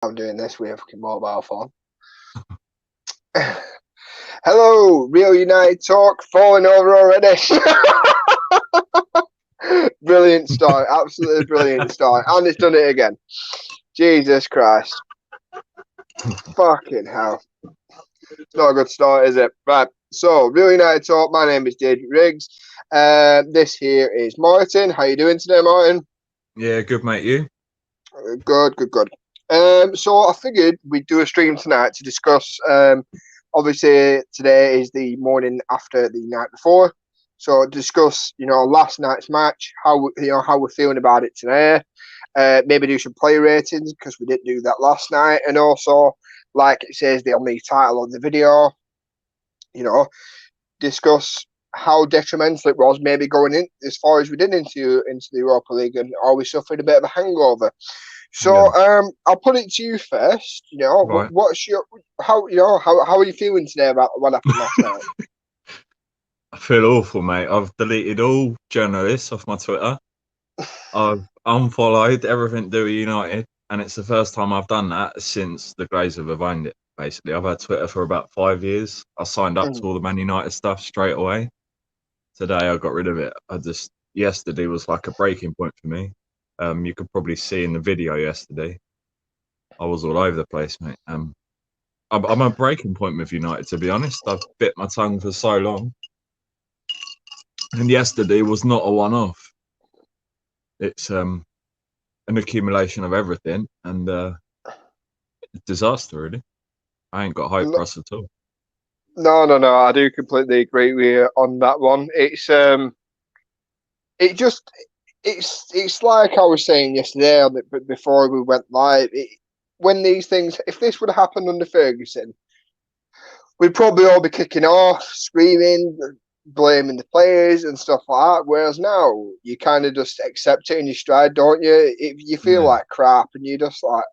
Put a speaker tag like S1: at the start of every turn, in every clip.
S1: I'm doing this with a fucking mobile phone. Hello, Real United Talk, falling over already. Brilliant start, absolutely brilliant start. And it's done it again. Jesus Christ. Fucking hell. It's not a good start, is it? Right, so Real United Talk, my name is Dave Riggs. This here is Martin. How you doing today, Martin?
S2: Yeah, good mate, you?
S1: Good. So I figured we'd do a stream tonight to discuss. Obviously, today is the morning after the night before, so discuss last night's match, how we're feeling about it today. Maybe do some player ratings because we didn't do that last night, and also, like it says on the title of the video, discuss how detrimental it was maybe going in as far as we did into the Europa League, and are we suffering a bit of a hangover? So
S2: Yeah.
S1: I'll put it to you first.
S2: Right.
S1: What's your how are you feeling today about what happened last night?
S2: I feel awful, mate. I've deleted all journalists off my Twitter. I've unfollowed everything to do with United, and it's the first time I've done that since the Glazers have owned it. Basically, I've had Twitter for about 5 years. I signed up to all the Man United stuff straight away. Today, I got rid of it. Yesterday was like a breaking point for me. You could probably see in the video yesterday. I was all over the place, mate. I'm a breaking point with United, to be honest. I've bit my tongue for so long. And yesterday was not a one-off. It's an accumulation of everything and disaster, really. I ain't got hope
S1: No,
S2: for us at all.
S1: no. I do completely agree with you on that one. It just it's like I was saying yesterday on it, before we went live. When these things, if this would have happened under Ferguson, we'd probably all be kicking off, screaming, blaming the players and stuff like that. Whereas now, you kind of just accept it in your stride, don't you? If you feel
S2: Yeah.
S1: like crap and you just like,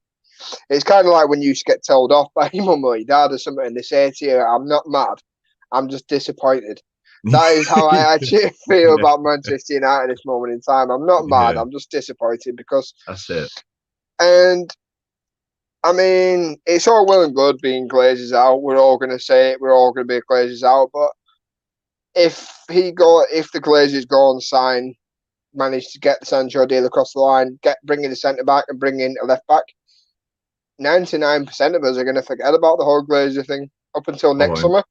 S1: it's kind of like when you used to get told off by your mum or your dad or something and they say to you, I'm not mad, I'm just disappointed. That is how I actually feel
S2: Yeah,
S1: about Manchester United at this moment in time. I'm not mad,
S2: yeah,
S1: I'm just disappointed because,
S2: that's it.
S1: and I mean, it's all well and good being Glazers out. We're all going to say it. We're all going to be Glazers out. But if the Glazers go and manage to get the Sancho deal across the line, bring in a centre back and bring in a left back, 99% of us are going to forget about the whole Glazer thing up until
S2: I
S1: next
S2: won't.
S1: summer,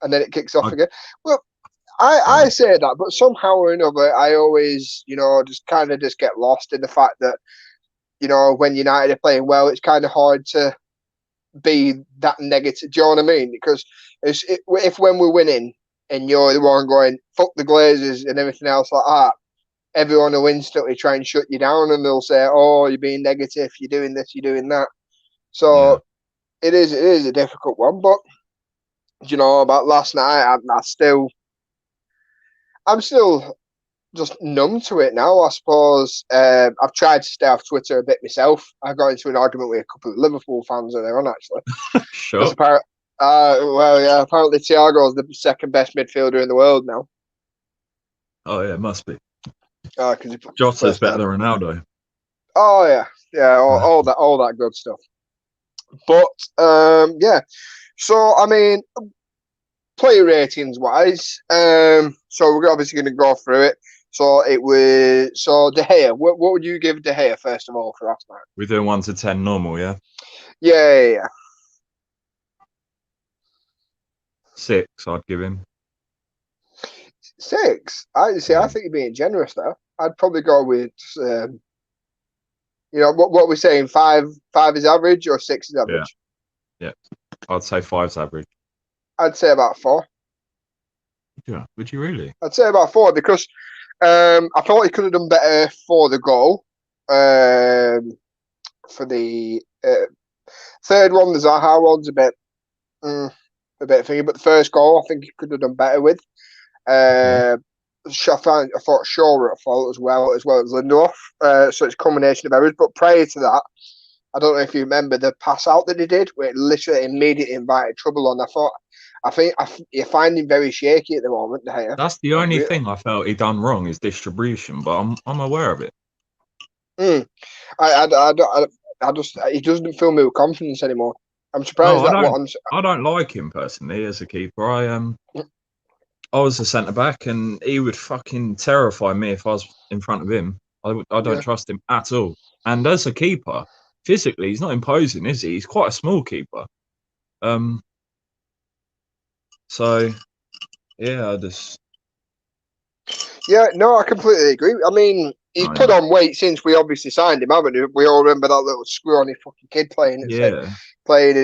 S1: and then it kicks off
S2: I,
S1: again. Well,
S2: I
S1: I
S2: won't.
S1: say that, but somehow or another, I always, just kind of just get lost in the fact that, when United are playing well, it's kind of hard to be that negative. Do you know what I mean? Because if when we're winning and you're the one going, fuck the Glazers and everything else like that, everyone will instantly try and shut you down and they'll say, oh, you're being negative, you're doing this, you're doing that.
S2: Yeah.
S1: So it is a difficult one, but about last night, I'm still just numb to it now. I suppose I've tried to stay off Twitter a bit myself. I got into an argument with a couple of Liverpool fans earlier on actually, because
S2: Sure.
S1: apparently Thiago is the second best midfielder in the world now.
S2: Oh, yeah, it must be.
S1: Because he
S2: Jota's
S1: plays for
S2: better
S1: them.
S2: than Ronaldo.
S1: Oh yeah, all that good stuff. But yeah. So I mean, player ratings wise, so we're obviously going to go through it. So it was De Gea. What would you give De Gea first of all for last night?
S2: We're doing 1 to 10 normal, yeah?
S1: Yeah.
S2: 6, I'd give him.
S1: 6. I see. I
S2: Yeah.
S1: think you're being generous there. I'd probably go with what we're saying. Five is average or 6 is
S2: Yeah.
S1: average.
S2: Yeah. I'd say 5's average.
S1: I'd say about 4.
S2: Yeah. Would you really?
S1: I'd say about 4 because I thought he could have done better for the goal. For the third one, the Zaha one's a bit thingy, but the first goal I think he could have done better with.
S2: Okay.
S1: I thought Shaw were at fault as well as Lindelof. So it's a combination of errors. But prior to that, I don't know if you remember the pass out that he did, where it literally immediately invited trouble on. I think you find him very shaky at the moment, De Gea.
S2: That's the only thing I felt he done wrong is distribution, but I'm aware of it.
S1: Mm, I he doesn't fill me with confidence anymore. I'm
S2: No,
S1: surprised that what I'm.
S2: I don't like him personally as a keeper. I was a centre back, and he would fucking terrify me if I was in front of him. I don't
S1: Yeah,
S2: trust him at all. And as a keeper, physically, he's not imposing, is he? He's quite a small keeper. Um, so yeah, I just
S1: yeah, no, I completely agree. I mean, he's put on weight since we obviously signed him, haven't we? We all remember that little screw-on fucking kid playing
S2: yeah,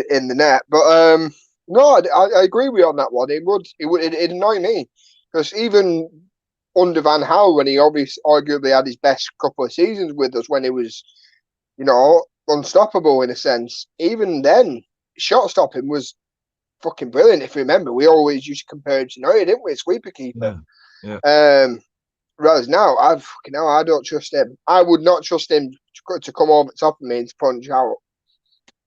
S1: in the net. But no, I agree with you on that one. It'd annoy me because even under Van Gaal, when he obviously arguably had his best couple of seasons with us, when he was, unstoppable in a sense. Even then, shot stopping was fucking brilliant. If you remember, we always used to compare him to Neuer, didn't we? Sweeper keeper.
S2: yeah.
S1: Whereas now, I don't trust him. I would not trust him to come over the top of me and to punch out.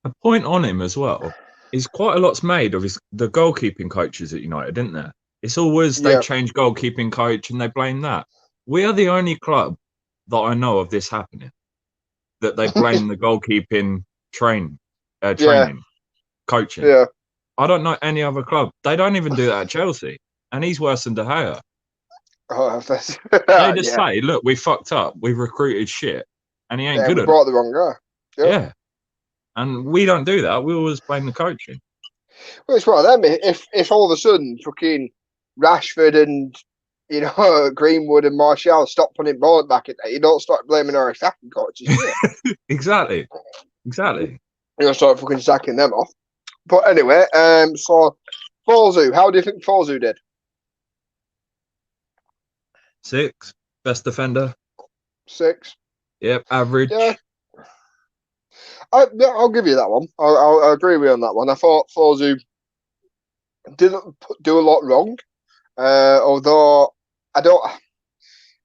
S2: A point on him as well is quite a lot's made of the goalkeeping coaches at United, isn't there? It's always they
S1: Yeah,
S2: change goalkeeping coach and they blame that. We are the only club that I know of this happening, that they blame the goalkeeping
S1: yeah,
S2: training, coaching.
S1: yeah.
S2: I don't know any other club. They don't even do that at Chelsea, and he's worse than De Gea.
S1: Oh, that's,
S2: They just
S1: yeah,
S2: say, "Look, we fucked up. We've recruited shit, and he ain't
S1: yeah.
S2: good
S1: We
S2: at it."
S1: brought the wrong guy. Yeah.
S2: Yeah, and we don't do that. We always blame the coaching.
S1: Well, it's one of them. If all of a sudden fucking Rashford and Greenwood and Martial stop putting ball back at that, you don't start blaming our attacking coaches, do you?
S2: Exactly.
S1: You don't start fucking sacking them off. But anyway, so Forzu, how do you think Forzu did?
S2: 6, best defender.
S1: 6.
S2: Yep, average.
S1: Yeah, I'll give you that one. I'll agree with you on that one. I thought Forzu didn't do a lot wrong, although I don't.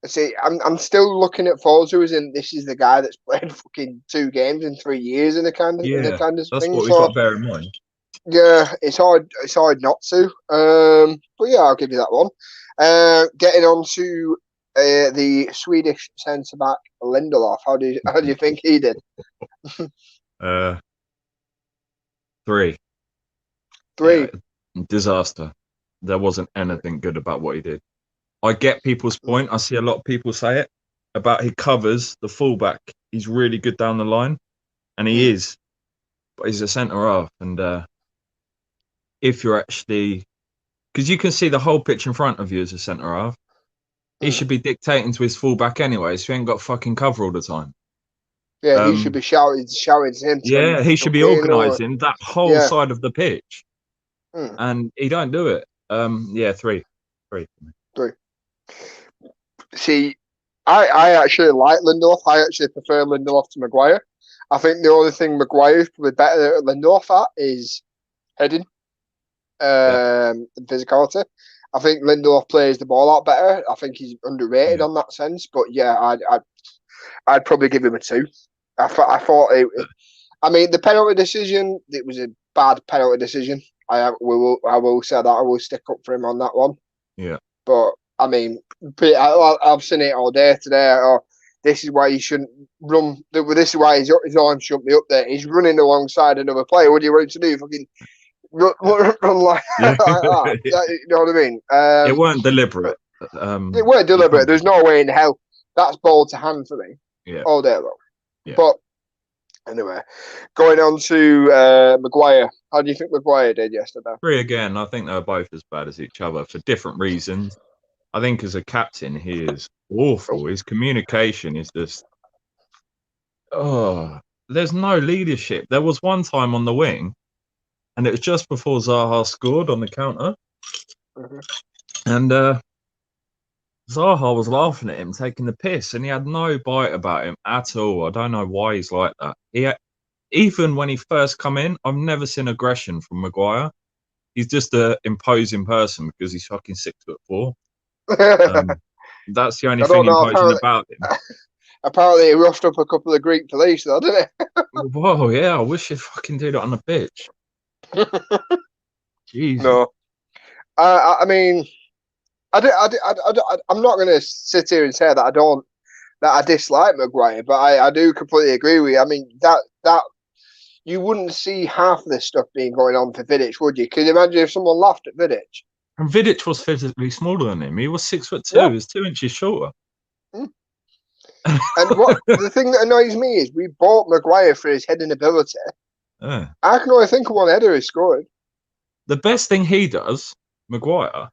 S1: See, I'm still looking at Forzu as in this is the guy that's played fucking 2 games in 3 years in a kind
S2: Yeah,
S1: of
S2: that's
S1: thing.
S2: what we've got
S1: So
S2: to bear in mind.
S1: yeah, it's hard not to. But yeah, I'll give you that one. Getting on to the Swedish centre back Lindelof. How do you think he did?
S2: 3.
S1: 3.
S2: Disaster. There wasn't anything good about what he did. I get people's point. I see a lot of people say it about he covers the fullback. He's really good down the line, and he is, but he's a centre half. And if you're actually, because you can see the whole pitch in front of you as a centre half, he should be dictating to his fullback anyway, so he ain't got fucking cover all the time.
S1: Yeah, he should be shouting to him.
S2: Yeah, he should be organising that whole
S1: yeah.
S2: side of the pitch, and he don't do it. Yeah, 3. 3.
S1: 3. See, I actually like Lindelof. I actually prefer Lindelof to Maguire. I think the only thing Maguire is probably better than Lindelof at is heading, and physicality. I think Lindelof plays the ball out better. I think he's underrated on that sense. But yeah, I'd probably give him a 2. I thought I mean, the penalty decision, it was a bad penalty decision. I will say that. I will stick up for him on that one.
S2: Yeah.
S1: But I mean, I've seen it all day today. Oh, this is why you shouldn't run. This is why his arm shouldn't be up there. He's running alongside another player. What do you want him to do? Fucking run like, like that. You know what I mean?
S2: It weren't deliberate.
S1: It weren't deliberate. There's no way in hell that's ball to hand for me.
S2: Yeah.
S1: All day long.
S2: Yeah.
S1: But anyway, going on to Maguire. How do you think Maguire did yesterday?
S2: 3 again. I think they were both as bad as each other for different reasons. I think as a captain, he is awful. His communication is just, there's no leadership. There was one time on the wing, and it was just before Zaha scored on the counter, and Zaha was laughing at him, taking the piss, and he had no bite about him at all. I don't know why he's like that. Even when he first come in, I've never seen aggression from Maguire. He's just an imposing person because he's fucking 6'4". That's the only thing imposing about him.
S1: Apparently, he roughed up a couple of Greek police, though, didn't he?
S2: Whoa, yeah, I wish he'd fucking do that on the pitch. Jesus.
S1: No, I mean, I'm not going to sit here and say that I dislike Maguire, but I do completely agree with you. I mean, that that you wouldn't see half of this stuff being going on for Vidic, would you? Can you imagine if someone laughed at Vidic?
S2: And Vidic was physically smaller than him. He was 6'2".
S1: Yeah.
S2: He was 2 inches shorter.
S1: And what the thing that annoys me is we bought Maguire for his heading ability.
S2: Yeah.
S1: I can only think of one header he scored.
S2: The best thing he does, Maguire,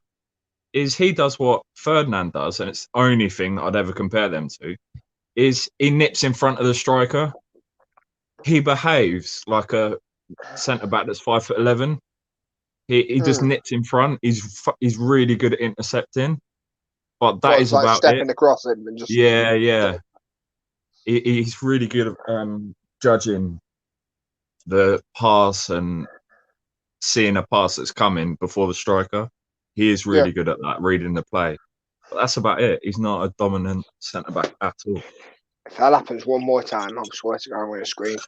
S2: is he does what Ferdinand does, and it's the only thing I'd ever compare them to, is he nips in front of the striker. He behaves like a centre-back that's 5'11". He just nips in front. He's really good at intercepting, but that is
S1: like
S2: about
S1: stepping
S2: it.
S1: across him and just
S2: Yeah. He's really good at judging the pass and seeing a pass that's coming before the striker. He is really good at that, reading the play. But that's about it. He's not a dominant centre back at all.
S1: If that happens one more time, I swear to God, I'm going to scream.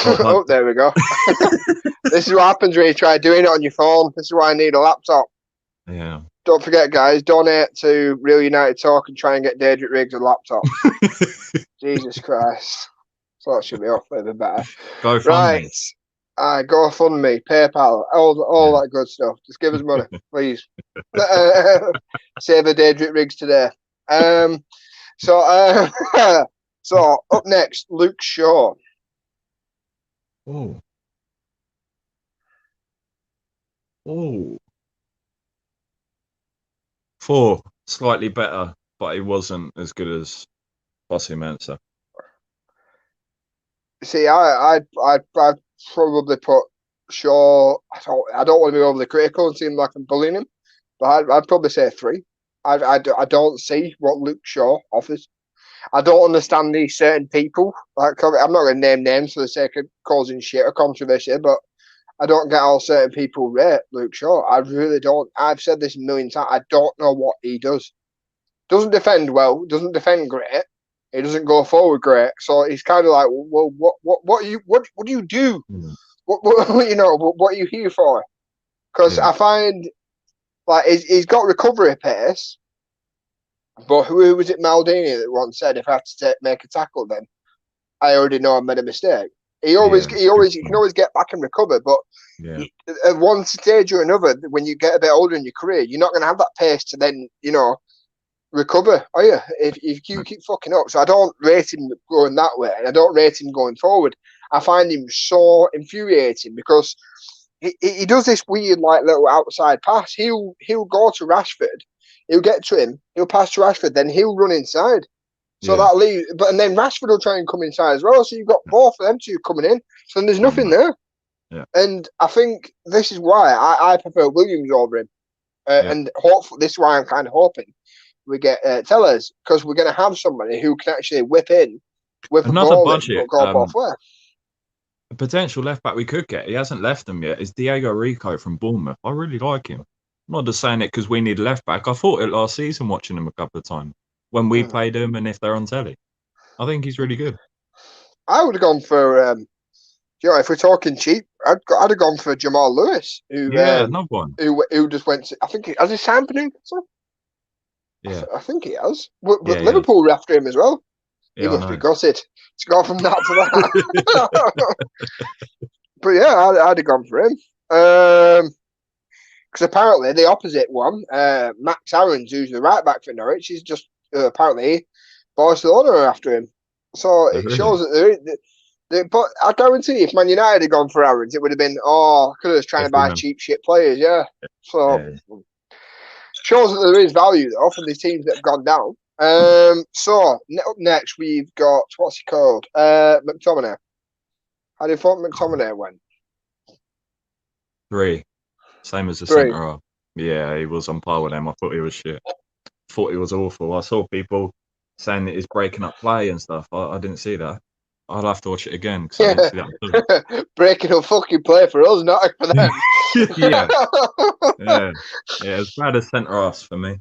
S1: Oh, there we go. This is what happens when you try doing it on your phone. This is why I need a laptop.
S2: Yeah.
S1: Don't forget, guys, donate to RealUnitedTalk and try and get Daedric Riggs a laptop. Jesus Christ. So that should be off a bit better.
S2: Go
S1: right. GoFundMe, PayPal, all that good stuff. Just give us money, please. Save a Daedric Riggs today. So up next, Luke Shaw.
S2: Oh. 4, slightly better, but he wasn't as good as Bossy Mensa.
S1: See, I'd probably put Shaw. I don't want to be overly critical and seem like I'm bullying him, but I'd probably say 3. I don't see what Luke Shaw offers. I don't understand these certain people. Like, I'm not going to name names for the sake of causing shit or controversy, but I don't get how certain people rate Luke Shaw. I really don't. I've said this a million times. I don't know what he does. Doesn't defend well. Doesn't defend great. He doesn't go forward great. So he's kind of like, well, what do you do? What are you here for? Because I find like he's got recovery pace. But who was it, Maldini, that once said, if I have to make a tackle, then I already know I made a mistake. You can always get back and recover, but at one stage or another, when you get a bit older in your career, you're not going to have that pace to then, recover, are you? If you keep fucking up. So I don't rate him going that way, and I don't rate him going forward. I find him so infuriating because he does this weird, like, little outside pass. He'll go to Rashford. He'll get to him. He'll pass to Rashford. Then he'll run inside. So that leaves, and then Rashford will try and come inside as well. So you've got both of them two coming in. So there's nothing there.
S2: Yeah.
S1: And I think this is why I prefer Williams over him. And hopefully, this is why I'm kind of hoping we get Tellers, because we're going to have somebody who can actually whip
S2: another
S1: a ball
S2: budget,
S1: in, but go both ways.
S2: A potential left back we could get. He hasn't left them yet. Is Diego Rico from Bournemouth? I really like him. I'm not just saying it because we need a left back. I thought it last season watching him a couple of times when we played him and if they're on telly. I think he's really good.
S1: I would have gone for, if we're talking cheap, I'd have gone for Jamal Lewis,
S2: another one.
S1: Who just went to, I think, has he signed for Newcastle?
S2: Yeah.
S1: I think he has. But Liverpool were after him as well. He must be gutted to go from that to that. But yeah, I'd have gone for him. Because apparently the opposite one, Max Aarons, who's the right back for Norwich, is just apparently Barcelona are after him. So it shows that but I guarantee if Man United had gone for Aarons, it would have been, because it's trying to buy cheap shit players, So shows that there is value though from these teams that have gone down. So up next we've got, what's he called? McTominay. How do you think McTominay went?
S2: 3. Same as the centre half. Yeah, he was on par with them. I thought he was shit. Thought he was awful. I saw people saying that he's breaking up play and stuff. I didn't see that. I'll have to watch it again because I didn't see that.
S1: Breaking up fucking play for us, not for them.
S2: yeah, as bad as centre halves for me.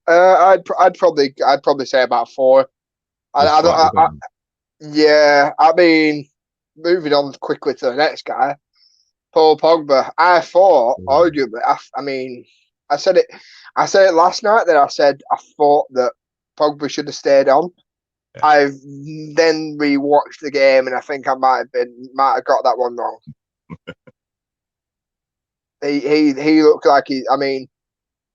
S1: I'd probably say about 4. I mean, moving on quickly to the next guy, Paul Pogba. I thought, arguably, I said it last night that I thought that Pogba should have stayed on. I've then rewatched the game, and I think I might have got that one wrong. he looked like he. I mean,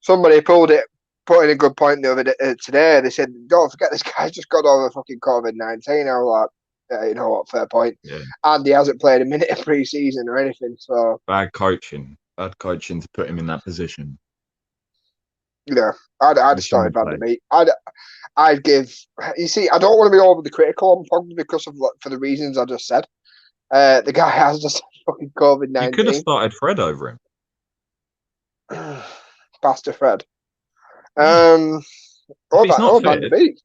S1: somebody put in a good point the other day, today. They said, "Don't forget, this guy's just got over fucking COVID-19." I was like, you know what, fair point.
S2: Yeah.
S1: And he hasn't played a minute of pre-season or anything. So
S2: Bad coaching to put him in that position.
S1: yeah, I'd started Van der Beek. I'd give. You see, I don't want to be overly critical on Pogba because of for the reasons I just said. The guy has just fucking COVID-19.
S2: You could have started Fred over
S1: him. Bastard Fred.
S2: If he's not fit,
S1: Van der Beek.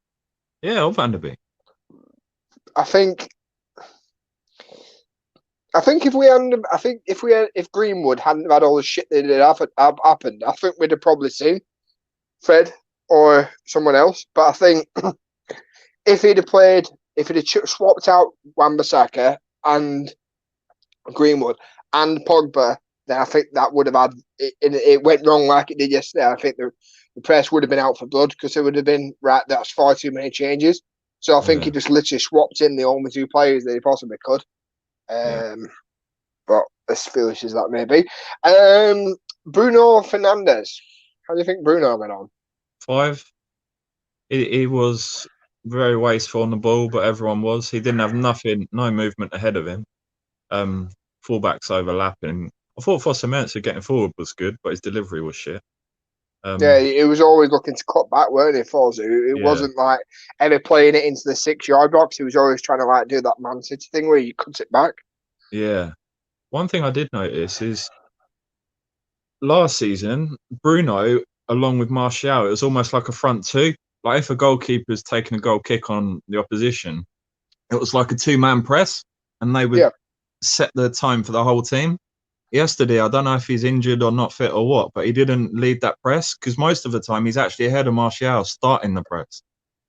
S2: Yeah, or Van der Beek.
S1: I think if Greenwood hadn't had all the shit that had happened, I think we'd have probably seen Fred or someone else. But I think if he'd have swapped out Wan-Bissaka and Greenwood and Pogba, then I think that would have had it went wrong like it did yesterday. I think the press would have been out for blood because it would have been right. That's far too many changes. So I think he just literally swapped in the only two players that he possibly could. But as foolish as that may be, Bruno Fernandes. How do you think Bruno went on?
S2: 5. He was very wasteful on the ball, but everyone was. He didn't have no movement ahead of him. Fullbacks overlapping. I thought Foster-Mensah getting forward was good, but his delivery was shit.
S1: He was always looking to cut back, weren't he, Forzu? It wasn't like ever playing it into the 6-yard box. He was always trying to do that Man City thing where you cut it back.
S2: Yeah. One thing I did notice is last season, Bruno, along with Martial, it was almost like a front two. Like if a goalkeeper's taking a goal kick on the opposition, it was like a 2-man press, and they would set the time for the whole team. Yesterday, I don't know if he's injured or not fit or what, but he didn't lead that press because most of the time he's actually ahead of Martial starting the press.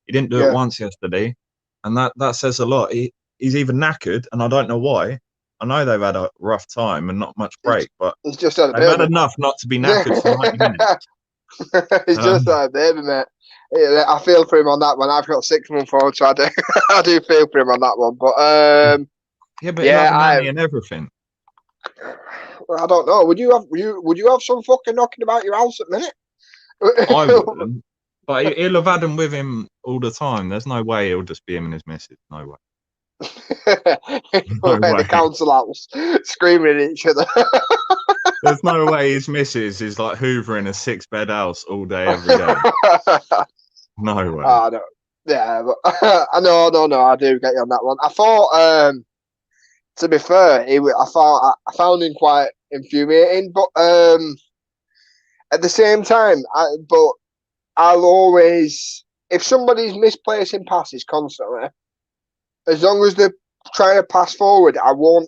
S2: He didn't do it once yesterday, and that says a lot. He's even knackered, and I don't know why. I know they've had a rough time and not much break, but
S1: he's just had
S2: enough not to be knackered for 90 minutes.
S1: He's just had a baby, mate. I feel for him on that one. I've got 6 months old, so I do feel for him on that one. But
S2: but he'll have a nanny and everything.
S1: I don't know. Would you have some fucking knocking about your house at the minute?
S2: I wouldn't. But he'll have had them with him all the time. There's no way he'll just be him and his missus. No way.
S1: The council house screaming at each other.
S2: There's no way his missus is like hoovering a 6-bed house all day, every day. No way.
S1: No. Yeah, but no, I do get you on that one. I thought, to be fair, I found him quite infuriating, but at the same time, I'll always, if somebody's misplacing passes constantly, as long as they're trying to pass forward, I'll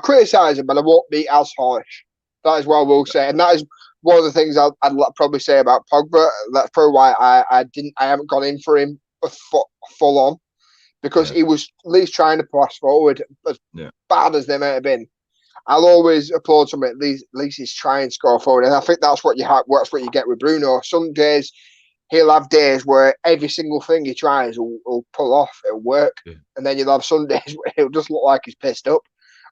S1: criticise them, but I won't be as harsh. That is what I will say, and that is one of the things I'd probably say about Pogba. That's probably why I haven't gone in for him full on, because he was at least trying to pass forward, as bad as they may have been. I'll always applaud somebody. At least he's trying to score forward, and I think that's what you have. That's what you get with Bruno. Some days he'll have days where every single thing he tries will pull off. It'll work, and then you'll have some days where he'll just look like he's pissed up.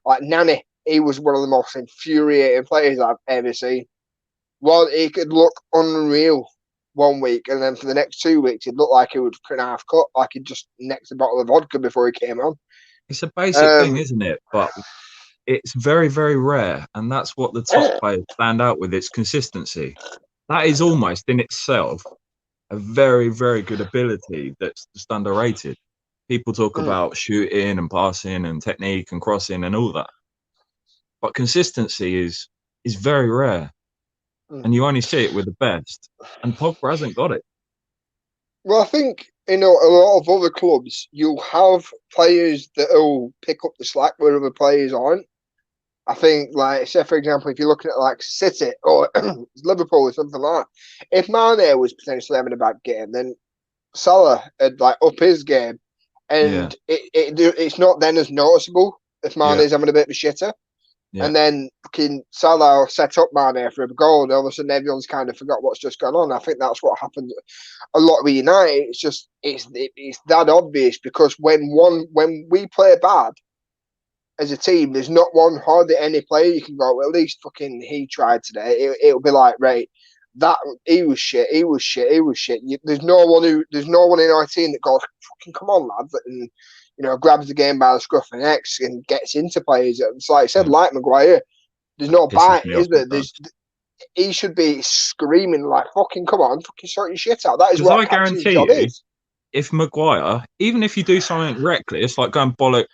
S1: Like Nani, he was one of the most infuriating players I've ever seen. Well, he could look unreal one week, and then for the next 2 weeks, he'd look like he would cut half cut, like he'd just necked a bottle of vodka before he came on.
S2: It's a basic thing, isn't it? But it's very, very rare, and that's what the top players stand out with. It's consistency. That is almost in itself a very, very good ability that's just underrated. People talk about shooting and passing and technique and crossing and all that, but consistency is very rare, and you only see it with the best. And Pogba hasn't got it.
S1: Well, I think a lot of other clubs, you'll have players that will pick up the slack where other players aren't. I think, like, say for example, if you're looking at like City or Liverpool or something like that, if Mane was potentially having a bad game, then Salah had like up his game, and it's not then as noticeable if Mane's having a bit of a shitter.
S2: Yeah.
S1: And then fucking Salah set up Mane for a goal, and all of a sudden everyone's kind of forgot what's just gone on. I think that's what happened a lot with United. It's just it's that obvious because when we play bad as a team, there's not one hardly any player you can go, well, at least fucking he tried today. It'll be like, right, that he was shit. There's no one in our team that goes, fucking come on, lads, and grabs the game by the scruff of the neck and gets into players. It's like I said, like Maguire, there's no
S2: Pisses
S1: bite,
S2: me
S1: is
S2: off.
S1: there? He should be screaming like, fucking come on, fucking sort your shit out. That is
S2: Because
S1: what
S2: I
S1: a captain's
S2: guarantee
S1: job
S2: you,
S1: is.
S2: if Maguire, even if you do something reckless, like go and bollock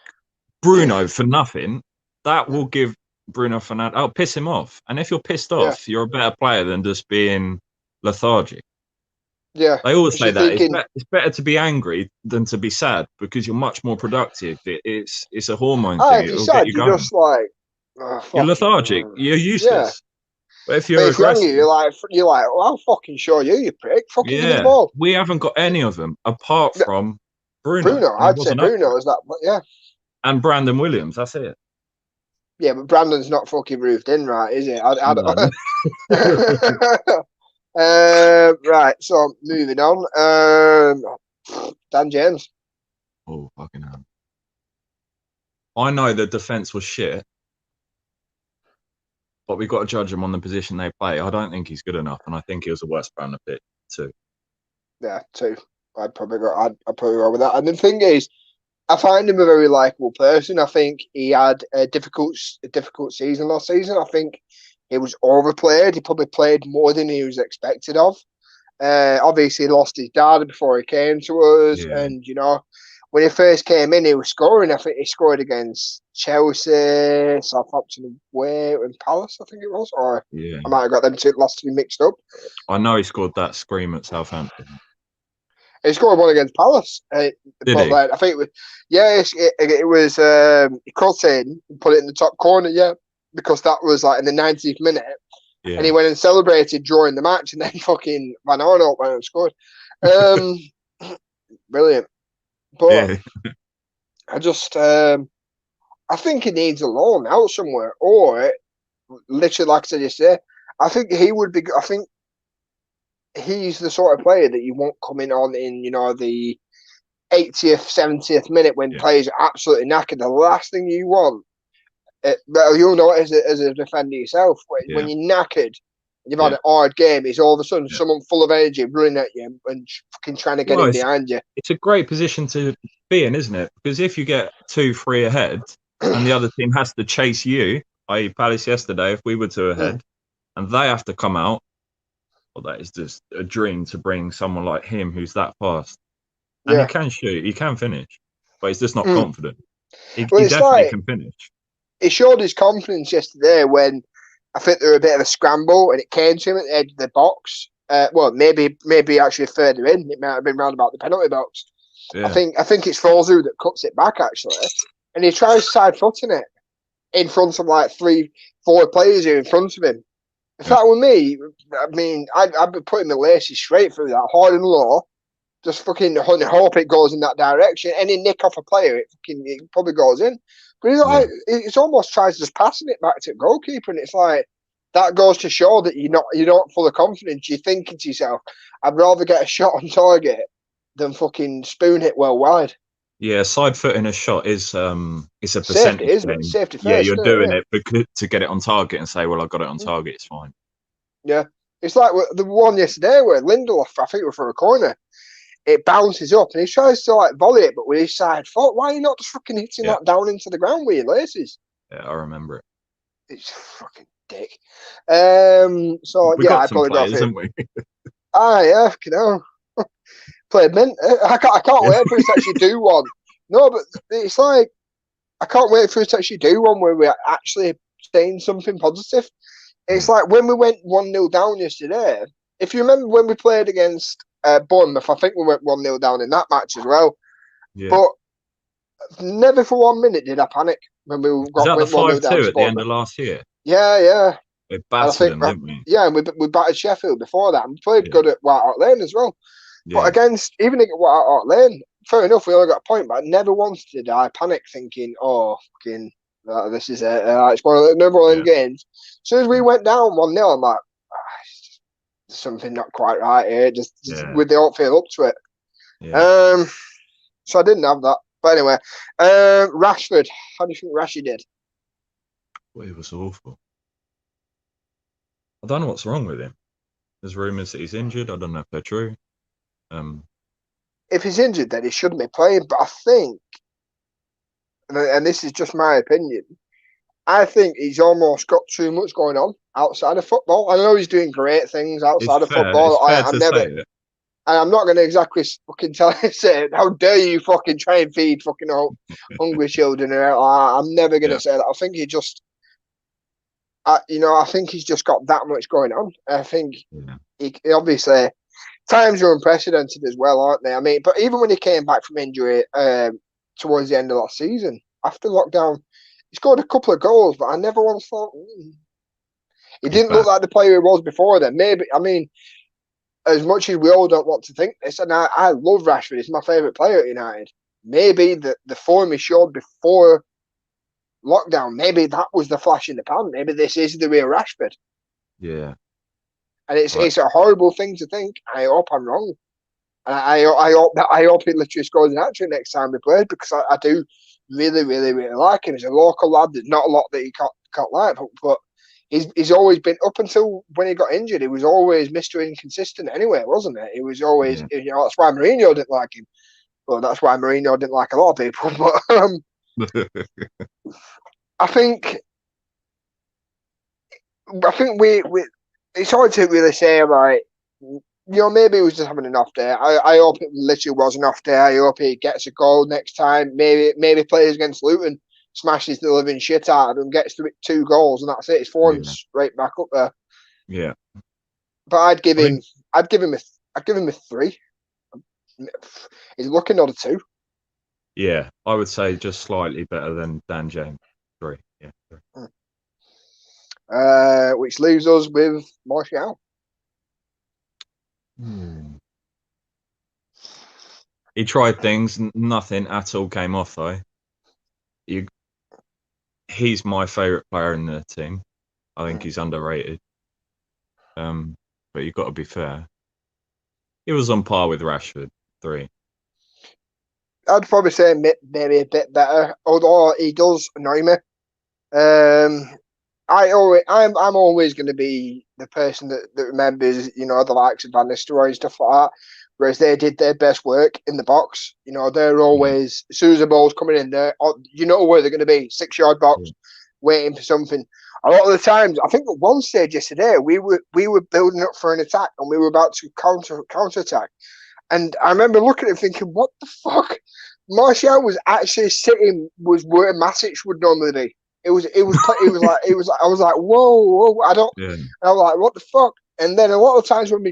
S2: Bruno for nothing, that will give Bruno Fernandes, that'll piss him off. And if you're pissed
S1: Yeah,
S2: off, you're a better player than just being lethargic.
S1: yeah.
S2: They always
S1: Because
S2: say
S1: you're
S2: that
S1: thinking,
S2: it's better to be angry than to be sad because you're much more productive. It's a hormone thing.
S1: if you're
S2: It'll get
S1: sad,
S2: you
S1: you're
S2: going.
S1: just like, oh,
S2: You're
S1: fucking,
S2: lethargic. You're
S1: yeah.
S2: useless. But if
S1: But
S2: you're
S1: if you're angry,
S2: aggressive,
S1: you're like, well, I'll fucking show you, you prick. Fucking give me the
S2: yeah,
S1: ball.
S2: we haven't got any of them apart from Bruno,
S1: Bruno,
S2: and he
S1: I'd say
S2: wasn't up for
S1: Bruno
S2: it.
S1: is that, but yeah.
S2: And Brandon Williams, that's it.
S1: Yeah, but Brandon's not fucking roofed in, right, is it? I
S2: No.
S1: don't. Right, so moving on. Dan James.
S2: Oh, fucking hell. I know the defence was shit, but we've got to judge him on the position they play. I don't think he's good enough, and I think he was the worst player on the pitch too.
S1: Yeah, two. I'd probably go with that. And the thing is, I find him a very likable person. I think he had a difficult season last season. I think he was overplayed. He probably played more than he was expected of. Obviously, he lost his dad before he came to us,
S2: Yeah,
S1: and when he first came in, he was scoring. I think he scored against Chelsea, Southampton away, and Palace. I think it was, or
S2: yeah.
S1: I might have got them two last two mixed up.
S2: I know he scored that scream at Southampton.
S1: He scored one against Palace,
S2: Did
S1: but
S2: he?
S1: like I think it was, it was he cut in and put it in the top corner, yeah, because that was like in the 90th minute, and he
S2: Yeah.
S1: went and celebrated during the match, and then fucking Van Arnold went and scored. Brilliant, but
S2: Yeah.
S1: I just I think he needs a loan out somewhere, or literally like I said yesterday, I think he would be. I think he's the sort of player that you won't come in on in the 80th, 70th minute when
S2: Yeah.
S1: players are absolutely knackered. The last thing you want, well, you'll know it as a defender yourself, when
S2: Yeah.
S1: you're knackered and you've had
S2: Yeah.
S1: a hard game, is all of a sudden
S2: Yeah.
S1: someone full of energy running at you and fucking trying to get
S2: Well,
S1: in behind you.
S2: it's a great position to be in, isn't it? Because if you get 2-3 ahead and the other team has to chase you, i.e. Palace yesterday, if we were 2 ahead and they have to come out, well, that is just a dream to bring someone like him who's that fast. And
S1: Yeah.
S2: he can shoot, he can finish, but he's just not
S1: Mm.
S2: confident. He
S1: Well, it's
S2: definitely
S1: like
S2: can finish.
S1: he showed his confidence yesterday when I think there were a bit of a scramble and it came to him at the edge of the box. Well, maybe actually further in. It might have been round about the penalty box.
S2: Yeah.
S1: I think it's Fozu that cuts it back actually, and he tries side footing it in front of like 3-4 players here in front of him. If that were me, I mean, I'd be putting my laces straight through that, hard and low, just fucking hope it goes in that direction. Any nick off a player, it probably goes in. But it's almost tries just passing it back to the goalkeeper, and it's like that goes to show that you're not full of confidence. You're thinking to yourself, I'd rather get a shot on target than fucking spoon it well wide.
S2: Yeah, side footing a shot is it's a
S1: Safety,
S2: percentage
S1: isn't
S2: thing.
S1: it? Safety first.
S2: Yeah, you're doing
S1: Yeah.
S2: it because to get it on target and say, well, I got it on target, it's fine.
S1: Yeah. It's like the one yesterday where Lindelof, I think it was from a corner, it bounces up and he tries to like volley it, but with his side foot, why are you not just fucking hitting that down into the ground with your laces?
S2: Yeah, I remember it.
S1: It's fucking dick. So
S2: We
S1: yeah,
S2: got
S1: I
S2: some
S1: probably got
S2: players,
S1: him.
S2: haven't we?
S1: Yeah, you know, played mint. I can't wait for us to actually do one. No, but it's like I can't wait for us to actually do one where we're actually saying something positive. It's like when we went 1-0 down yesterday. If you remember when we played against Bournemouth, I think we went 1-0 down in that match as well.
S2: Yeah.
S1: But never for 1 minute did I panic when we
S2: Was that the
S1: went 1-0 down
S2: 5-2
S1: to
S2: at the end
S1: Bournemouth.
S2: of last year?
S1: Yeah.
S2: We
S1: And I
S2: battered
S1: think,
S2: them, didn't we?
S1: yeah, and we battered Sheffield before that and played good at White Hart Lane as well. But
S2: Yeah.
S1: even at White Hart Lane, fair enough, we only got a point, but I never once did I panic thinking, oh, fucking, This is it. It's another one of them games. As soon as we went down 1-0, I'm like, something not quite right here. Just with the don't feel up to it.
S2: Yeah.
S1: So I didn't have that. But anyway, Rashford. How do you think Rashi did?
S2: Well, it was awful. I don't know what's wrong with him. There's rumours that he's injured. I don't know if they're true.
S1: If he's injured, then he shouldn't be playing. But I think, and this is just my opinion, I think he's almost got too much going on outside of football. I know he's doing great things outside of football.
S2: It's fair
S1: I'm
S2: to
S1: never,
S2: say it.
S1: and I'm not going to exactly fucking tell him, say, how dare you fucking try and feed fucking hungry children. I'm never going to say that. I think he just, I think he's just got that much going on. I think he obviously, times are unprecedented as well, aren't they? I mean, but even when he came back from injury towards the end of last season, after lockdown, he scored a couple of goals, but I never once thought he didn't look like the player he was before then. Maybe, I mean, as much as we all don't want to think this, and I love Rashford, he's my favourite player at United. Maybe the form he showed before lockdown, maybe that was the flash in the pan. Maybe this is the real Rashford.
S2: Yeah.
S1: And it's a horrible thing to think. I hope I'm wrong. And I hope he literally scores an hat-trick next time we play, because I do really, really, really like him. He's a local lad. There's not a lot that he can't like, but he's always been, up until when he got injured, he was always Mr. Inconsistent anyway, wasn't it? He was always, that's why Mourinho didn't like him. Well, that's why Mourinho didn't like a lot of people. But I think we it's hard to really say, like, maybe he was just having an off day. I hope it literally was an off day. I hope he gets a goal next time. Maybe plays against Luton, smashes the living shit out of him, gets 2 goals, and that's it. His form's right back up there.
S2: Yeah.
S1: But I'd give him a 3. He's looking at a 2.
S2: Yeah, I would say just slightly better than Dan James. 3. Yeah.
S1: 3. Which leaves us with Martial.
S2: He tried things, nothing at all came off though. He's my favourite player in the team. I think he's underrated. But you've got to be fair. He was on par with Rashford. 3.
S1: I'd probably say maybe a bit better, although he does annoy me. I'm always going to be the person that remembers, the likes of Van Nistelrooy and stuff like that. Whereas they did their best work in the box. They're always, as soon as the ball's coming in there, you know where they're going to be, 6-yard box, waiting for something. A lot of the times, I think at one stage yesterday, we were building up for an attack and we were about to counter attack. And I remember looking at it thinking, what the fuck? Martial was actually sitting where Matic would normally be. I was like, whoa, I don't.
S2: Yeah.
S1: I was like, what the fuck? And then a lot of times when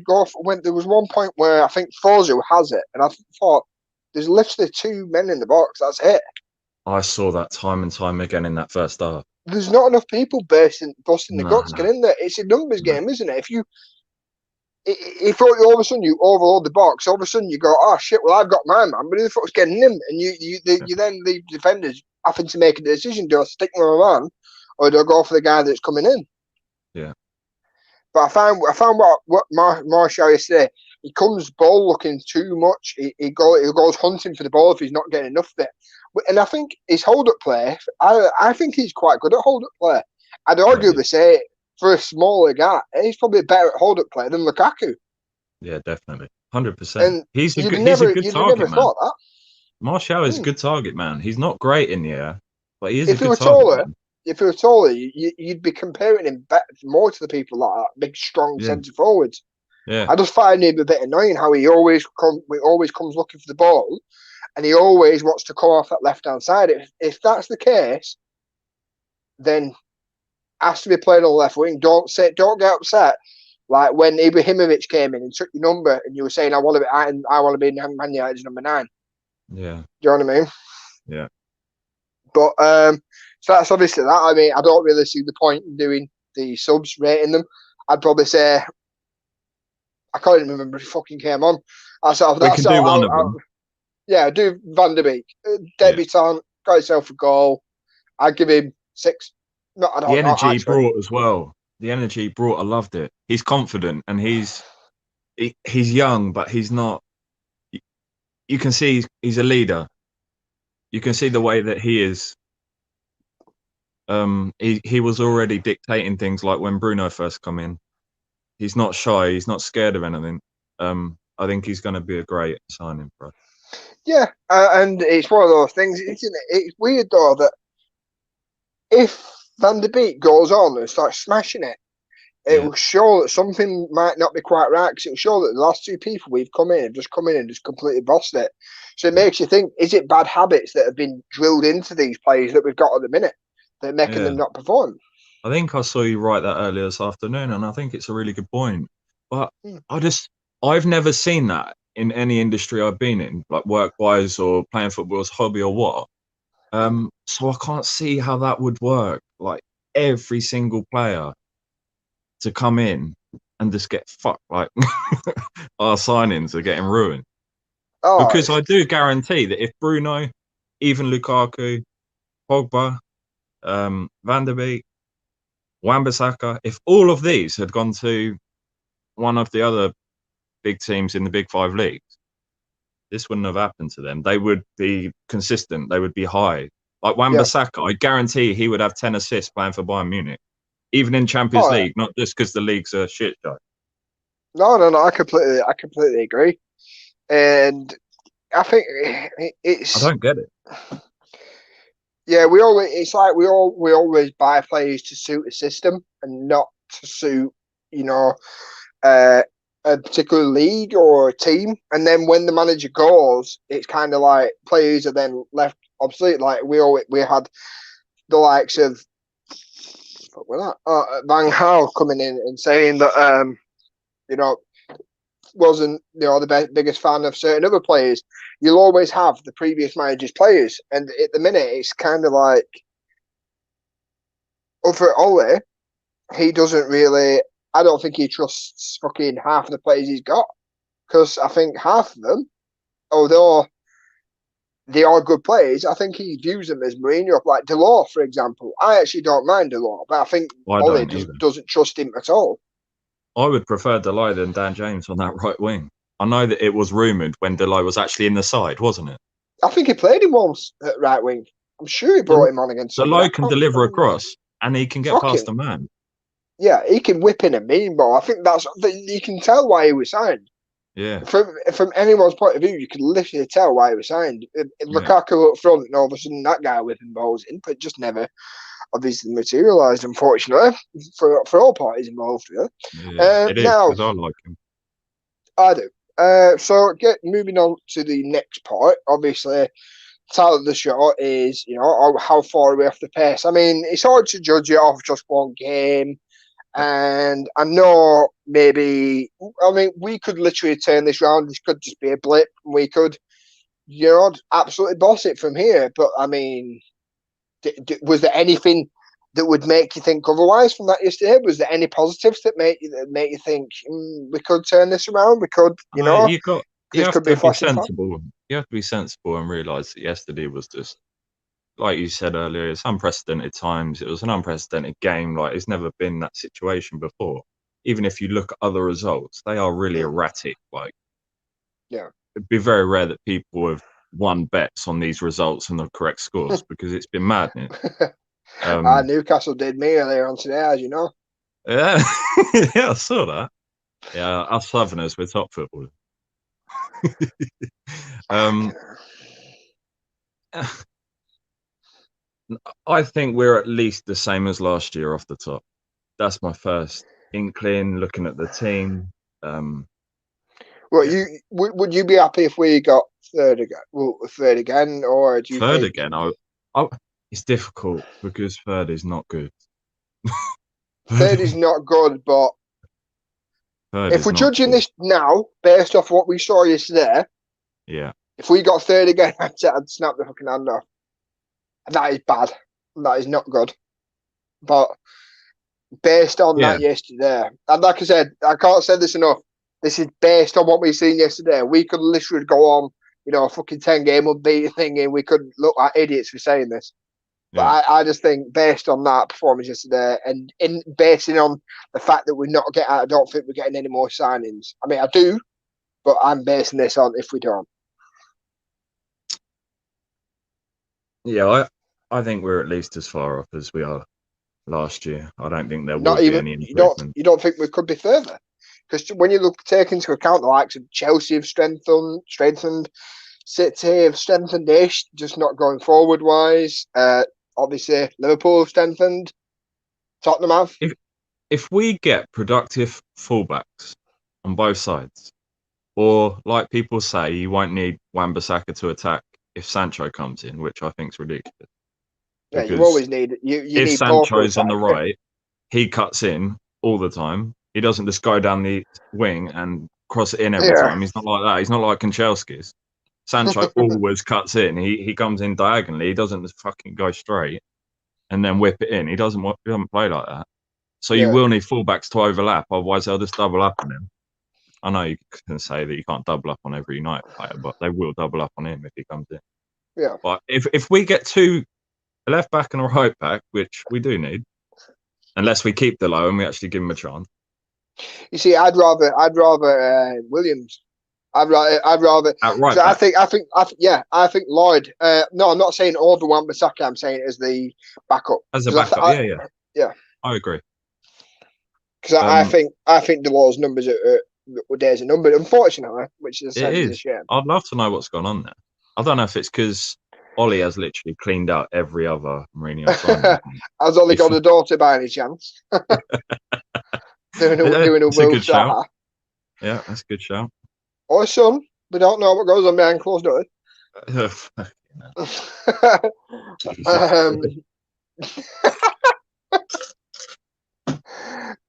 S1: there was one point where I think Fosu has it, and I thought, there's literally 2 men in the box. That's it.
S2: I saw that time and time again in that first half.
S1: There's not enough people busting the guts, get in there. It's a numbers game, isn't it? If all of a sudden you overload the box, all of a sudden you go, oh shit, well I've got my man, but who the fuck's getting him? And you then the defenders having to make a decision: do I stick with my man, or do I go for the guy that's coming in?
S2: Yeah.
S1: But I found what Martial yesterday. He comes ball looking too much. He goes hunting for the ball if he's not getting enough of it. And I think his hold up play. I think he's quite good at hold up play. I'd arguably say, for a smaller guy, he's probably better at hold up play than Lukaku.
S2: Yeah, definitely, 100%. He's a good target man.
S1: Thought that.
S2: Martial is a good target man. He's not great in the air, but he is
S1: if
S2: a good target man.
S1: If he was taller, you'd be comparing him more to the people like that, big, strong centre forwards.
S2: Yeah.
S1: I just find him a bit annoying how he always comes looking for the ball, and he always wants to come off that left-hand side. If that's the case, then has to be playing on the left wing. Don't get upset. Like when Ibrahimovic came in and took your number, and you were saying, I want to be Man United's number 9.
S2: Yeah.
S1: Do you know what I mean?
S2: Yeah.
S1: But so that's obviously that. I mean, I don't really see the point in doing the subs, rating them. I'd probably say, I can't even remember if he fucking came on.
S2: We can do one of them.
S1: Yeah, do Van der Beek. Debutant, got himself a goal. I'd give him 6. No, I
S2: The
S1: don't know
S2: energy he
S1: actually.
S2: brought as well. The energy he brought, I loved it. He's confident and he's young, but he's not. You can see he's a leader. You can see the way that he is. He was already dictating things like when Bruno first come in. He's not shy. He's not scared of anything. I think he's going to be a great signing for us.
S1: Yeah, and it's one of those things, isn't it? It's weird though that if Van der Beek goes on and starts smashing it, it will show that something might not be quite right, because it will show that the last 2 people we've come in have just come in and just completely bossed it. So it makes you think, is it bad habits that have been drilled into these players that we've got at the minute that are making them not perform?
S2: I think I saw you write that earlier this afternoon, and I think it's a really good point. But I've never seen that in any industry I've been in, like work-wise or playing football as a hobby or what. So I can't see how that would work. Like every single player to come in and just get fucked, like our signings are getting ruined. Because I do guarantee that if Bruno, even Lukaku, Pogba, Van der Beek, Wan-Bissaka, if all of these had gone to one of the other big teams in the Big 5 leagues, this wouldn't have happened to them. They would be consistent. They would be high. Like Wan-Bissaka, I guarantee he would have 10 assists playing for Bayern Munich, even in Champions League, not just because the league's a shit show.
S1: No, I completely agree, and I think it's.
S2: I don't get it.
S1: Yeah, it's like we always buy players to suit a system and not to suit, a particular league or a team. And then when the manager goes, it's kind of like players are then left obsolete. Like we had the likes of Van Gaal coming in and saying that wasn't the biggest fan of certain other players. You'll always have the previous manager's players, and at the minute it's kind of like, for Ole, he doesn't really. I don't think he trusts fucking half of the players he's got, because I think half of them, although they are good players, I think he views them as Mourinho, like Delors, for example. I actually don't mind Delors, but I think Ole doesn't trust him at all.
S2: I would prefer Delay than Dan James on that right wing. I know that it was rumoured when Delay was actually in the side, wasn't it?
S1: I think he played him once at right wing. I'm sure he brought him on against
S2: Delay can deliver a cross, and he can get past a man.
S1: Yeah, he can whip in a mean ball. I think you can tell why he was signed.
S2: Yeah.
S1: From anyone's point of view, you can literally tell why he was signed. Lukaku up front, and all of a sudden that guy whipping balls in, but just never obviously materialised, unfortunately, for all parties involved.
S2: It is, because I like him.
S1: I do. So moving on to the next part. Obviously, title of the show is, how far are we off the pace? I mean, it's hard to judge it off just one game. And I know we could literally turn this round. This could just be a blip. We could, absolutely boss it from here. But I mean, was there anything that would make you think otherwise from that yesterday? Was there any positives that make you think we could turn this around? We could,
S2: you have to be
S1: sensible.
S2: You have to be sensible and realise that yesterday was just, like you said earlier, it's unprecedented times. It was an unprecedented game. Like, it's never been that situation before. Even if you look at other results, they are really erratic. Like, it'd be very rare that people have won bets on these results and the correct scores, because it's been madness.
S1: Newcastle did me earlier on today, as you know.
S2: Yeah, yeah, I saw that. Yeah, us Southerners, we're top footballers. I think we're at least the same as last year off the top. That's my first inkling, looking at the team.
S1: Would you be happy if we got third again? Well, third again, or do you
S2: third
S1: think...
S2: again? It's difficult because third is not good.
S1: Third is not good, but if we're judging this now based off what we saw yesterday, if we got third again, I'd snap the fucking hand off. That is bad. That is not good. But based on that yesterday, and like I said, I can't say this enough. This is based on what we've seen yesterday. We could literally go on, a fucking 10-game unbeaten thing, and we could look like idiots for saying this. But
S2: Yeah.
S1: I just think based on that performance yesterday, and in basing on the fact that we're not getting, I don't think we're getting any more signings. I mean, I do, but I'm basing this on if we don't.
S2: Yeah, I think we're at least as far off as we are last year. I don't think there will
S1: Not
S2: be
S1: even
S2: any
S1: you don't
S2: improvement.
S1: you don't think we could be further? Because when you look take into account the likes of Chelsea have strengthened, City have strengthened ish, just not going forward wise. Obviously Liverpool have strengthened. Tottenham have.
S2: If if we get productive fullbacks on both sides, or like people say, you won't need Wan-Bissaka to attack if Sancho comes in, which I think is ridiculous.
S1: Yeah, you
S2: Because
S1: always need you
S2: if
S1: need both to
S2: Sancho's on
S1: attack.
S2: the right, he cuts in all the time. He doesn't just go down the wing and cross it in every
S1: Yeah.
S2: time. He's not like that. He's not like Kanchelskis. Sancho always cuts in. He comes in diagonally. He doesn't just fucking go straight and then whip it in. He doesn't play like that. So you
S1: Yeah.
S2: will need fullbacks to overlap. Otherwise, they'll just double up on him. I know you can say that you can't double up on every United player, but they will double up on him if he comes in.
S1: Yeah.
S2: But if we get two, a left back and a right back, which we do need, unless we keep the low and we actually give him a chance.
S1: You see, I'd rather Williams. I'd rather
S2: At
S1: because
S2: right back,
S1: I think Lloyd. No, I'm not saying over Wan-Bissaka. I'm saying it as the backup
S2: as a
S1: because
S2: backup, yeah,
S1: yeah,
S2: I agree.
S1: because
S2: Um,
S1: I think Delors numbers are days a number, unfortunately, which is
S2: it
S1: is a
S2: is.
S1: shame.
S2: I'd love to know what's gone on there. I don't know if it's because Ollie has literally cleaned out every other Mourinho signing.
S1: Has only got
S2: Before,
S1: a daughter by any chance?
S2: yeah,
S1: Doing a
S2: it's a
S1: Will
S2: good shout.
S1: Zaha
S2: Yeah, that's a good shout.
S1: or a son. We don't know what goes on behind closed doors.
S2: Jesus.
S1: um,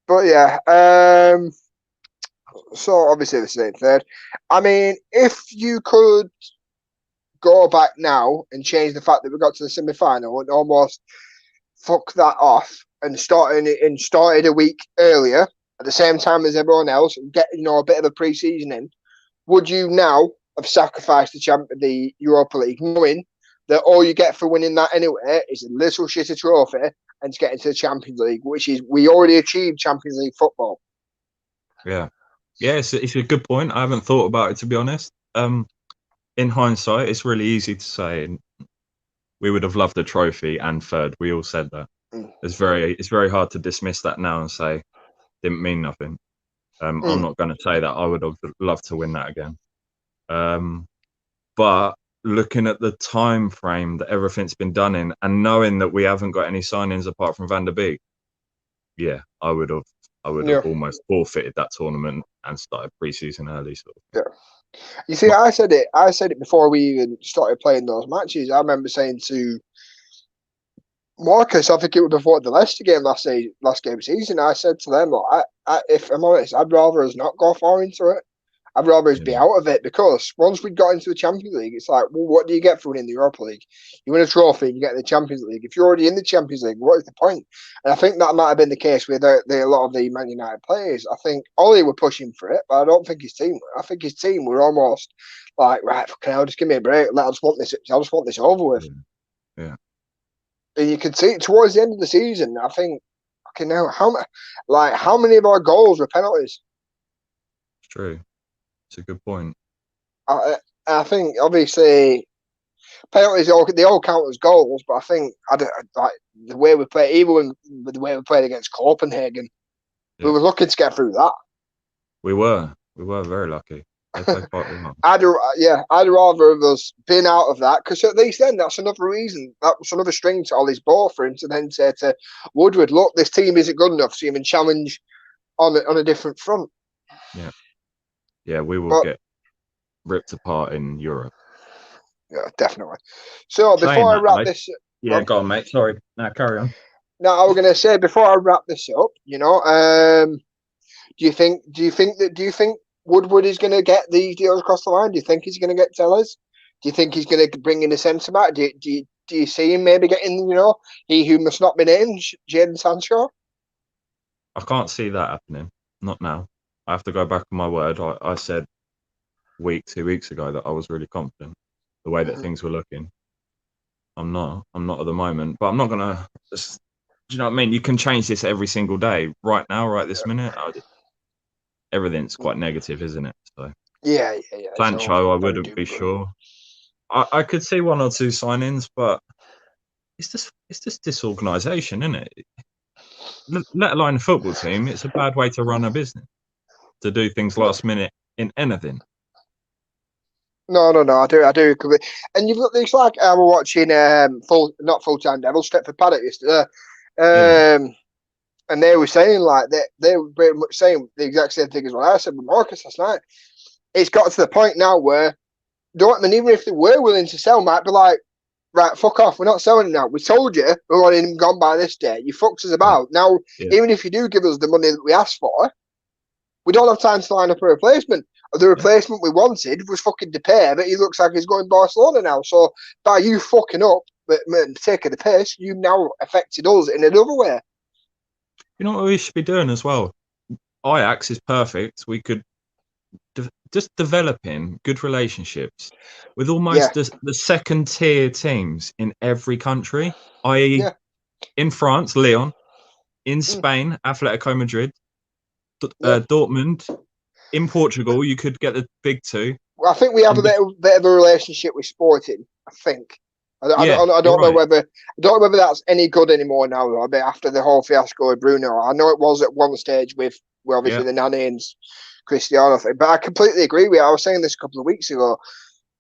S1: but yeah, so obviously the same third. I mean, if you could go back now and change the fact that we got to the semi final and almost fuck that off and started a week earlier at the same time as everyone else and get a bit of a pre-season in, would you now have sacrificed the Europa League, knowing that all you get for winning that anyway is a little shitty trophy and to get into the Champions League, which is we already achieved Champions League football.
S2: Yeah. Yeah, it's a good point. I haven't thought about it, to be honest. In hindsight, it's really easy to say we would have loved a trophy and third. We all said that.
S1: Mm.
S2: It's very hard to dismiss that now and say didn't mean nothing. I'm not going to say that I would have loved to win that again. But looking at the time frame that everything's been done in, and knowing that we haven't got any signings apart from Van der Beek, yeah, I would have
S1: Yeah.
S2: almost forfeited that tournament and started pre-season early. Sort of thing.
S1: Yeah. You see,
S2: But
S1: I said it. I said it before we even started playing those matches. I remember saying to Marcus, I think it was before the Leicester game last game of season. I said to them, like, if I'm honest, I'd rather us not go far into it. I'd rather us be
S2: yeah,
S1: out of it because once we got into the Champions League, it's like, well, what do you get for winning the Europa League? You win a trophy, you get the Champions League. If you're already in the Champions League, what is the point? And I think that might have been the case with a lot of the Man United players. I think Ollie were pushing for it, but I don't think his team were. I think his team were almost like, right, fucking hell, just give me a break. I just want this over with.
S2: yeah, yeah.
S1: And you could see towards the end of the season, I think, okay, now how many of our goals were penalties?
S2: It's true. It's a good point.
S1: I think obviously penalties they all count as goals, but I think like the way we played, even with the way we played against Copenhagen, we
S2: Yeah,
S1: were looking to get through that.
S2: we were very lucky. They played quite well.
S1: I'd rather have us been out of that because at least then that's another reason, that's another string to Ollie's ball for him to then say to Woodward, look, this team isn't good enough, so you can challenge on a different front.
S2: Yeah, yeah, we will
S1: But
S2: get ripped apart in Europe.
S1: yeah, definitely. So
S2: Saying
S1: before I
S2: that,
S1: wrap
S2: though,
S1: this,
S2: yeah,
S1: well,
S2: go on, mate. Sorry. Now carry on.
S1: now I was going to say before I wrap this up, do you think Woodward is going to get these deals across the line? Do you think he's going to get Tellers? Do you think he's going to bring in a centre back? Do you see him maybe getting he who must not be named, Jadon Sancho?
S2: I can't see that happening. Not now. I have to go back on my word. I said 2 weeks ago that I was really confident the way that
S1: Mm-hmm.
S2: things were looking. I'm not. I'm not at the moment. But I'm not gonna. Do you know what I mean? You can change this every single day. Right now, right this minute, everything's quite negative, isn't it? So
S1: Yeah. It's all
S2: Sancho, I
S1: very
S2: wouldn't
S1: doom
S2: be
S1: and gloom.
S2: sure. I could see one or two signings, but it's just disorganisation, isn't it? Let alone a football team, it's a bad way to run a business, to do things
S1: No,
S2: last minute in anything.
S1: no. I do agree. And you've got this like I was watching not full time Devil Stretford Paddock yesterday,
S2: Yeah,
S1: and they were saying like they were pretty much saying the exact same thing as what I said with Marcus last night. It's got to the point now where Dortmund, even if they were willing to sell, might be like, right, fuck off, we're not selling him now. We told you we wanted him gone by this day. You fucked us
S2: yeah,
S1: about. Now,
S2: yeah,
S1: even if you do give us the money that we asked for, we don't have time to line up a replacement. The
S2: yeah.
S1: replacement we wanted was fucking Depay, but he looks like he's going Barcelona now. So by you fucking up, but taking the piss, you now affected us in another way.
S2: You know what we should be doing as well? Ajax is perfect. We could just developing good relationships with
S1: Yeah,
S2: almost the second tier teams in every country, i.e.,
S1: yeah,
S2: in France, Lyon, in
S1: mm,
S2: Spain, Atletico Madrid,
S1: yeah.
S2: Dortmund. In Portugal, you could get the big two.
S1: Well, I think we have a
S2: And
S1: bit of a relationship with Sporting. I think.
S2: yeah,
S1: I
S2: you're
S1: don't know
S2: right.
S1: whether that's any good anymore now. I mean, after the whole fiasco with Bruno, I know it was at one stage with well, obviously
S2: Yeah,
S1: the Nani and Cristiano thing, but I completely agree with you. I was saying this a couple of weeks ago.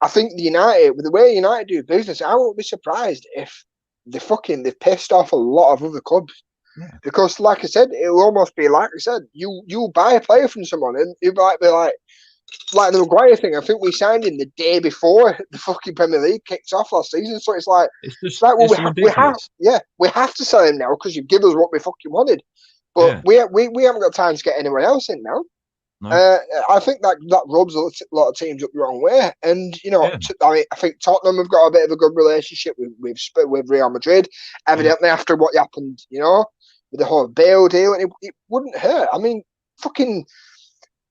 S1: I think the United, with the way United do business, I won't be surprised if they've pissed off a lot of other clubs.
S2: yeah.
S1: Because, like I said, it'll almost be like I said, you buy a player from someone, and it might be like the Maguire thing. I think we signed him the day before the fucking Premier League kicked off last season. So it's like, well,
S2: It's ridiculous.
S1: we have to sell him now because you've given us what we fucking wanted. But
S2: Yeah,
S1: we haven't got time to get anyone else in now.
S2: no,
S1: I think that rubs a lot of teams up the wrong way. And
S2: yeah,
S1: I mean, I think Tottenham have got a bit of a good relationship with Real Madrid.
S2: yeah.
S1: Evidently, after what happened, with the whole Bale deal, and it wouldn't hurt. I mean, fucking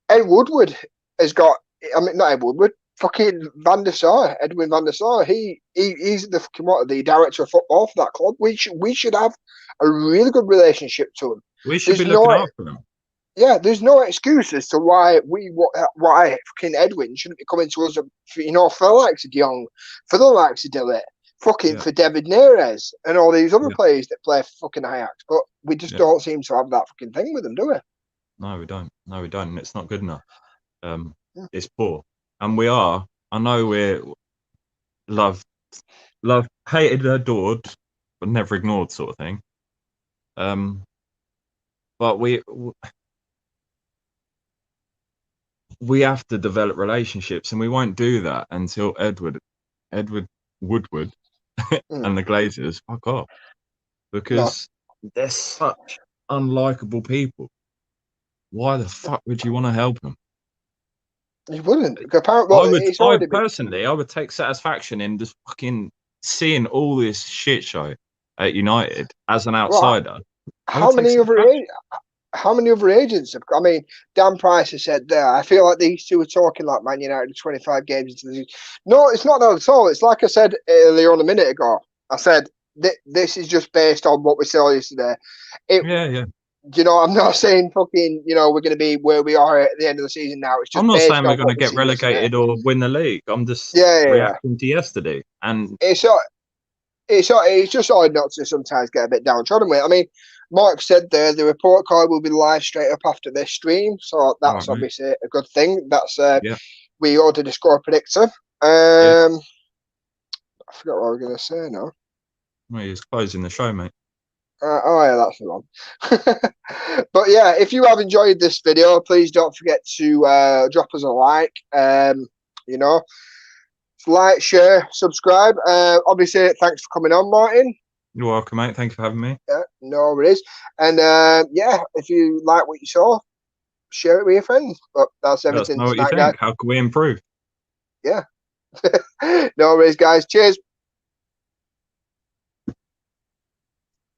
S1: Ed Woodward has got. I mean, not Ed Woodward. Fucking Van der Sar, Edwin Van der Sar. He's the fucking the director of football for that club. We should have a really good relationship to him.
S2: We should
S1: There's
S2: be looking
S1: no
S2: after them.
S1: there's no excuse as to why fucking Edwin shouldn't be coming to us, for the likes of Young, for the likes of Dillett, fucking
S2: Yeah,
S1: for David Neres and all these other
S2: yeah,
S1: players that play for fucking Ajax. But we just
S2: yeah.
S1: don't seem to have that fucking thing with them, do we?
S2: No, we don't. No, we don't. And it's not good enough. Um,
S1: Yeah.
S2: it's poor, and we are. I know we're loved, hated, adored, but never ignored, sort of thing. Um, but we have to develop relationships, and we won't do that until Edward Woodward,
S1: Mm.
S2: and the Glazers fuck off,
S1: No,
S2: because they're such unlikable people. Why the fuck would you want to help them?
S1: you wouldn't. Apparently, well, it's
S2: I
S1: already been.
S2: personally, I would take satisfaction in just fucking seeing all this shit show at United as an
S1: Well,
S2: outsider. I would
S1: how
S2: take
S1: many other
S2: satisfaction.
S1: how many other agents have? I mean, Dan Price has said there. I feel like these two are talking like Man United 25 games into the season. No, it's not that at all. It's like I said earlier on a minute ago. I said this is just based on what we saw yesterday. It,
S2: Yeah, yeah.
S1: I'm not saying fucking, we're going to be where we are at the end of the season now. It's
S2: I'm
S1: just
S2: not
S1: based
S2: saying we're
S1: on
S2: going
S1: what
S2: to
S1: we
S2: get
S1: see yesterday.
S2: relegated or win the league. I'm just
S1: Yeah.
S2: reacting to yesterday. And
S1: It's it's just hard not to sometimes get a bit downtrodden with it. I mean, Mark said there the report card will be live straight up after this stream, so
S2: all
S1: that's
S2: right, mate.
S1: obviously a good thing. That's
S2: Yeah,
S1: we ordered a score predictor.
S2: yeah.
S1: I forgot what I was going to say now.
S2: Well, he's closing the show, mate.
S1: Oh yeah, that's the one. But yeah, if you have enjoyed this video, please don't forget to drop us a like. You know, like, share, subscribe. Obviously, thanks for coming on, Martin.
S2: You're welcome, mate. Thank you for having me.
S1: Yeah, no worries. And yeah, if you like what you saw, share it with your friends. But that's
S2: Let us
S1: everything
S2: know what you
S1: tonight, guys.
S2: think. How can we improve?
S1: Yeah. No worries, guys. Cheers.